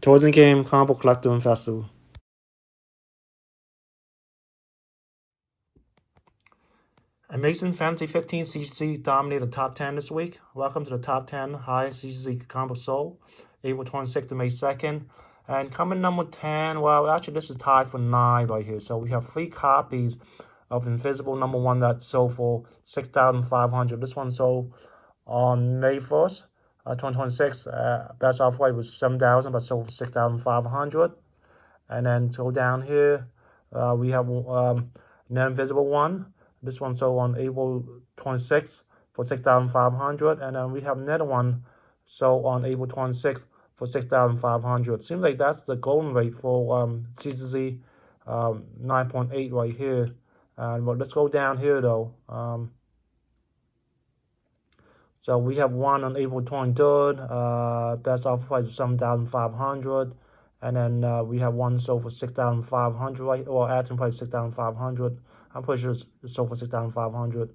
Toys and Game Comic Book Collector and Festival. Amazing Fantasy 15 CGC dominated the top 10 this week. Welcome to the top 10 highest CGC comic book sold, April 26th to May 2nd. And coming number 10, well, actually, this is tied for 9 right here. So we have 3 copies of Invisible number 1 that sold for $6,500. This one sold on May 1st, 2026. Best offer rate was $7,000, but sold for $6,500. And then go down here, we have the Invisible one. This one sold on April 26th for $6,500. And then we have another one sold on April 26th for $6,500. Seems like that's the golden rate for CGC 9.8 right here. But let's go down here though. So we have one on April 23rd. Best offer price is $7,500. And then we have one sold for $6,500, right? Or asking price $6,500. I'm pretty sure it's sold for $6,500.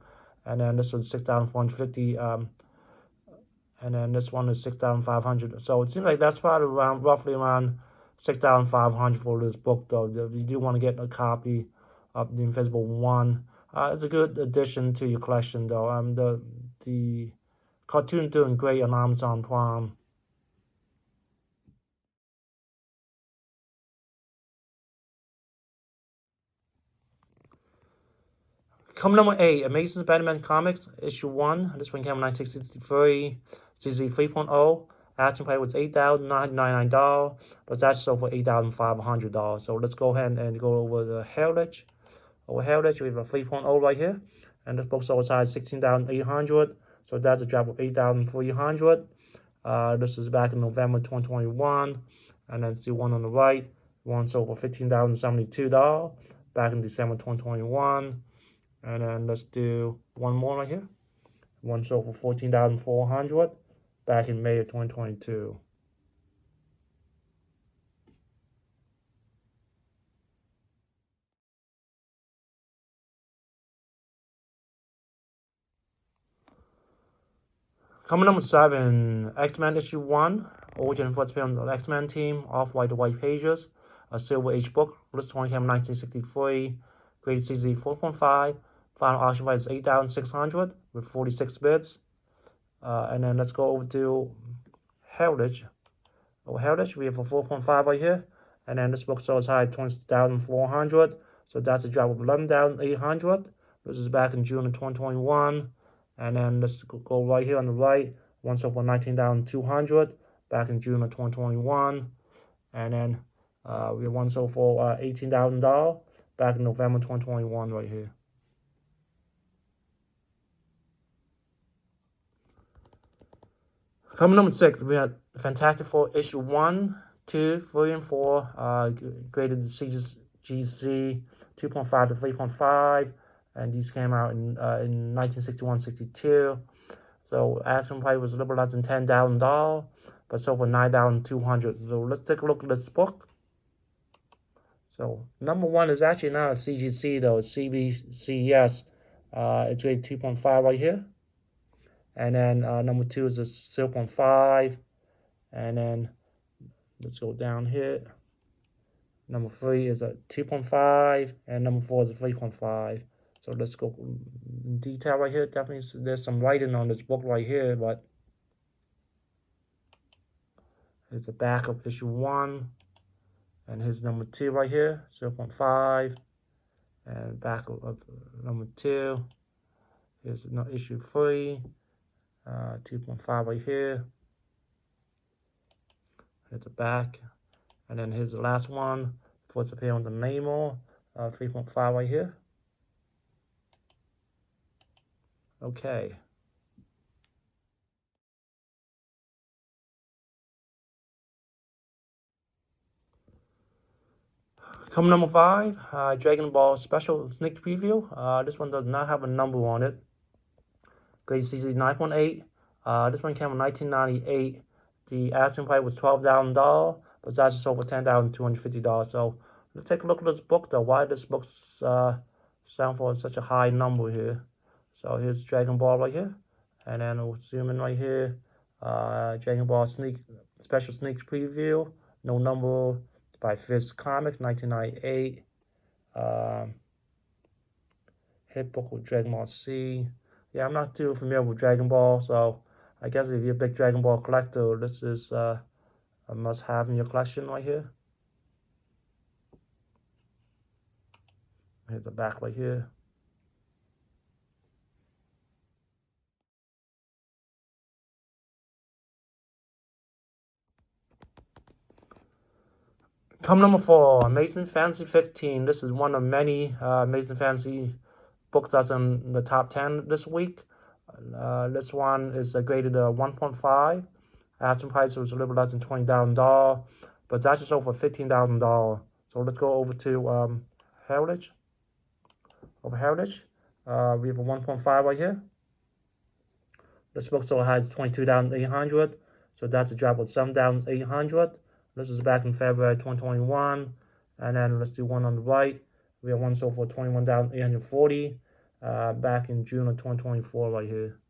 And then this was $6,450. And then this one is $6,500. So it seems like that's probably roughly around $6,500 for this book, though. If you do want to get a copy of the Invisible one, it's a good addition to your collection, though. The cartoon doing great on Amazon Prime. Come number 8, Amazing Spider-Man Comics, issue 1. This one came in 1963, CC 3.0. Asking price was $8,999, but that's sold for $8,500. So let's go ahead and go over the Heritage. Over Heritage, we have a 3.0 right here. And this book sold size 16,800. So that's a drop of 8,300. This is back in November 2021. And then see one on the right. One sold for $15,072 back in December 2021. And then let's do one more right here. One sold for $14,400 back in May of 2022. Coming number 7, X-Men issue 1. Origin and first appearance of the X-Men team, off-white to white pages. A Silver Age book. This one came in 1963. Grade CZ 4.5. Final auction price is $8,600 with 46 bids. And then let's go over to Heritage. Over Heritage, we have a 4.5 right here. And then this book sold as high as $20,400. So that's a drop of $11,800. This is back in June of 2021. And then let's go right here on the right. One sold for $19,200 back in June of 2021. And then we have one sold for $18,000 back in November 2021 right here. Coming number 6, we have Fantastic Four issue 1, 2, 3, and 4, graded CGC 2.5 to 3.5, and these came out in 1961-62. So asking price was a little less than $10,000, but sold for $9,200. So let's take a look at this book. So number 1 is actually not a CGC though, it's CBCS. It's rated 2.5 right here. And then number 2 is a 0.5. And then let's go down here. Number 3 is a 2.5. And number 4 is a 3.5. So let's go in detail right here. Definitely there's some writing on this book right here, but here's the back of issue 1. And here's number 2 right here, 0.5. And back of number 2. Here's issue 3. 2.5 right here. Here's the back. And then here's the last one. First appearance of Namor. 3.5 right here. Okay. Coming number 5, Dragon Ball Special Sneak Preview. This one does not have a number on it. Grade CZ 9.8. This one came in 1998. The asking price was $12,000, but it's actually sold for $10,250. So let's take a look at this book, though. Why this book's selling for such a high number here? So here's Dragon Ball right here, and then we'll zoom in right here. Dragon Ball Special Sneak Preview. No Number by Fizz Comics, 1998. Hit book with Dragon Ball C. Yeah, I'm not too familiar with Dragon Ball, so I guess if you're a big Dragon Ball collector, this is a must-have in your collection right here. Here's the back right here. Come number 4, Amazing Fantasy 15. This is one of many Amazing Fantasy books that's in the top 10 this week. This one is graded 1.5. Asking price was a little less than $20,000, but it's actually sold for $15,000. So let's go over to Heritage. Over Heritage, we have a 1.5 right here. This book still has 22,800, so that's a drop of 7,800. This is back in February 2021. And then let's do one on the right. We have one sold for 21,840 back in June of 2024 right here.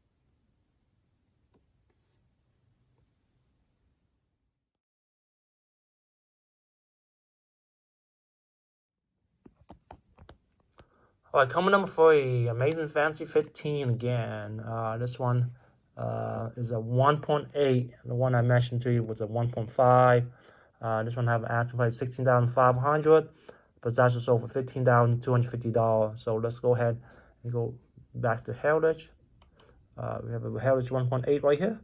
All right, coming number 3, Amazing Fantasy 15 again. This one is a 1.8. The one I mentioned to you was a 1.5. This one have an asking price $16,500, but it's actually sold for $15,250. So let's go ahead and go back to Heritage. We have a Heritage 1.8 right here,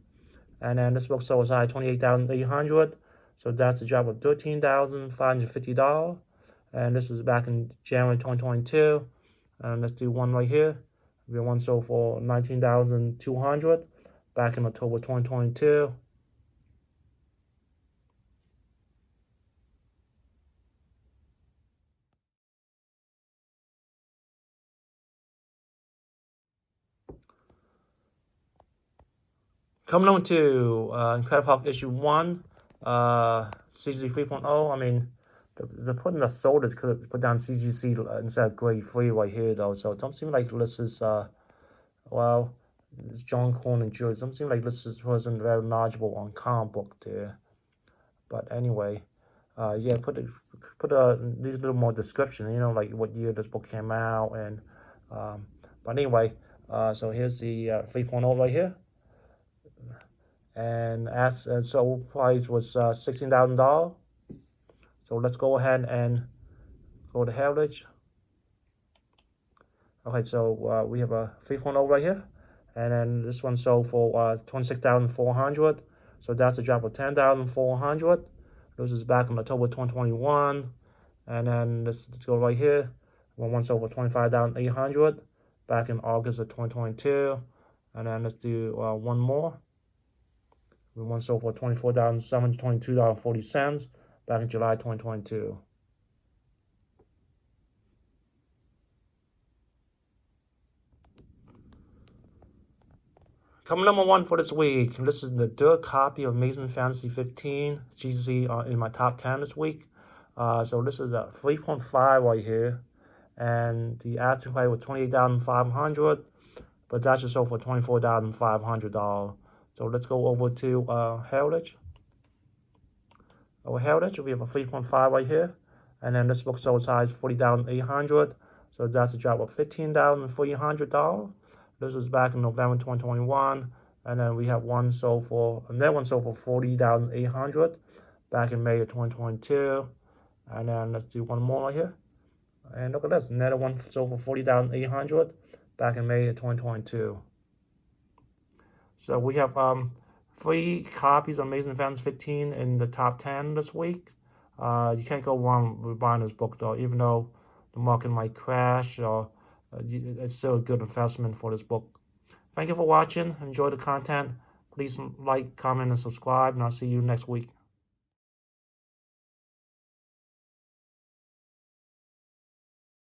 and then this book sold as high 28,800. So that's a drop of $13,550. And this was back in January 2022. And let's do one right here. We have one sold for $19,200 back in October 2022. Coming on to Incredible Hulk issue 1, CGC 3.0. I mean, they're putting the soldiers could have put down CGC instead of grade 3 right here, though. So it don't seem like this is, well, it's John Corn and George. It don't seem like this wasn't very knowledgeable on comic book there. But anyway, yeah, put these little more description, you know, like what year this book came out. And but anyway, so here's the 3.0 right here. And so price was $16,000. So let's go ahead and go to Heritage. Okay, so we have a 3.0 right here, and then this one sold for 26,400. So that's a drop of 10,400. This is back in October 2021, and then let's go right here. One sold for 25,800 back in August of 2022, and then let's do one more. One sold for $24,722.40 back in July 2022. Coming number 1 for this week. This is the third copy of Amazing Fantasy 15 CGC in my top 10 this week. So this is a 3.5 right here, and the asking price was $28,500, but that's just sold for $24,500. So let's go over to Heritage. Over Heritage, we have a 3.5 right here, and then this book sold size $40,800. So that's a drop of $15,300. This was back in November 2021, and then we have one sold for $40,800 back in May of 2022, and then let's do one more right here, and look at this, another one sold for $40,800 back in May of 2022. So we have 3 copies of Amazing Fantasy 15 in the top 10 this week. You can't go wrong with buying this book, though, even though the market might crash, or it's still a good investment for this book. Thank you for watching. Enjoy the content. Please like, comment, and subscribe, and I'll see you next week.